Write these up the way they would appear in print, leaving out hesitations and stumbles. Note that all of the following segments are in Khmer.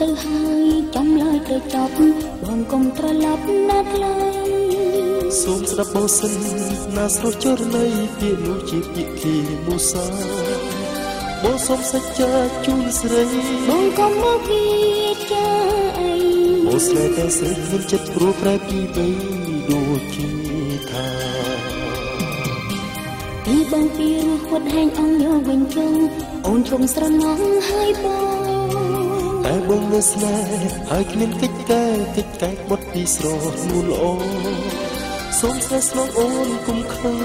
ទៅហើយចំឡើយទៅចប់បងកុំត្រឡប់ណាថ្លៃសូមស្ដាប់បងសិនណាស្រស់ចរណីពាក្យនោះជាពាក្យគីមូសាបងសូមសច្ចាជូនស្រីបងកុំមកគិតចាអីបងស្នេហ៍តែស្រីមិនចិត្តព្រោះប្រែពីបីដូចជាថាពីបងពីរស់ហត់ហែងអងយកវិញជងអូនជុំស្រណងហើយបងតែបងនៅស្នេហ៍ហើយគ្មានកិច្ចការកិច្ចការបត់ពីស្រនួនល្អសូមស្នេហ៍ស្នងអូនកុំខឹង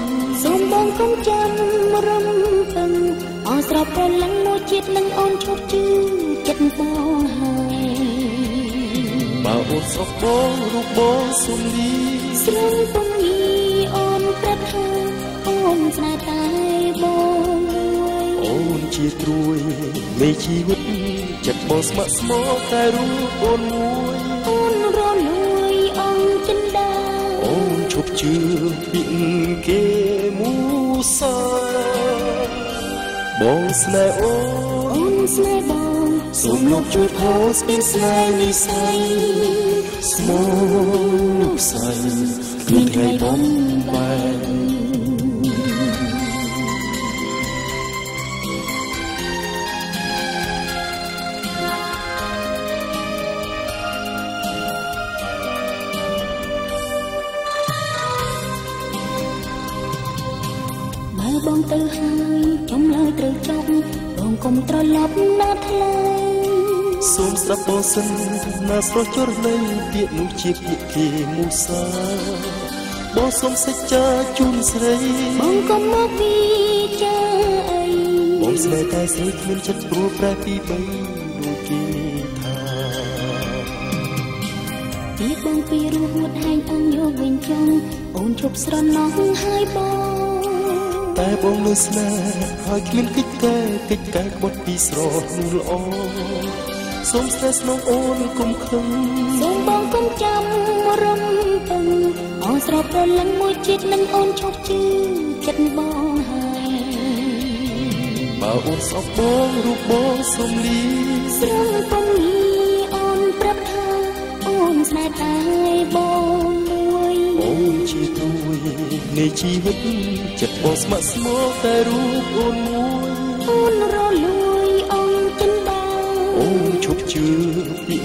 សូមបងកុំចាំរំពឹងអស្រាប់ប្រលឹងមួយជាតិនឹងអូនឈប់ជឿចិត្តបងហើយបើអូនស្អប់បងរូបបងសុំលីស្រងពងីអូនប្រាប់ថាអូនស្នេហ៍តែបងអូនជាត្រួយនៃជីវិតចិត្តបងស្ម័គ្រស្មោះតែរូបអូនមួយអូនរលួយអង្គចិនដាអូនឈប់ជឿពីគេមូសាបងស្នេហ៍អូនស្នេហ៍បងសូមលោកជួយផុសពីស្នេហ៍និស័យស្មោះលោកស្រីគ្មានថ្ងៃបំបែកបងទៅហើយចំឡើយត្រូវចប់បងកុំត្រឡប់ណាថ្លៃសូមស្ដាប់បងសិនណាស្រស់ចរណីពាក្យនោះជាពាក្យគេមូសាបងសូមសច្ចាជូនស្រីបងកុំមកពីចាអីបងស្នេហ៍តែស្រីគ្មានចិត្តព្រោះប្រែពីបីដូចគេថាពីបងពីរស់ហួតហែងអងយកវិញចង់អូនជប់ស្រណងហើយបងតែបងនៅស្នេហ៍ហើយគ្មានកិច្ចការបត់ពីស្រនួនល្អសូមស្នេហ៍ស្នងអូនកុំខឹងសូមបងកុំចាំរំពឹងអស្រាប់ប្រលឹងមួយជាតិនឹងអូនឈប់ជឿចិត្តបងហើយបើអូនស្អប់បងរូបបងសុំលីស្រងពងីអូនប្រាប់ថាអូនស្នេហ៍តែបងមួយអូនជាត្រួយនៃជីវិតចិត្តបងស្ម័គ្រស្មោះតែរូបអូនមួយអូនរលួយអង្គចិនដាអូនឈប់ជឿពី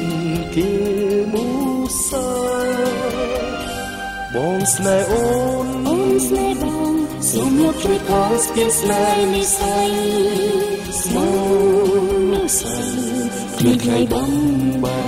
គេមូសាបងស្នេហ៍អូនស្នេហ៍បងសូមលោកជួយខុសពីស្នេហ៍និស័យស្មោះលោកស្រីគ្មានថ្ងៃបំបែ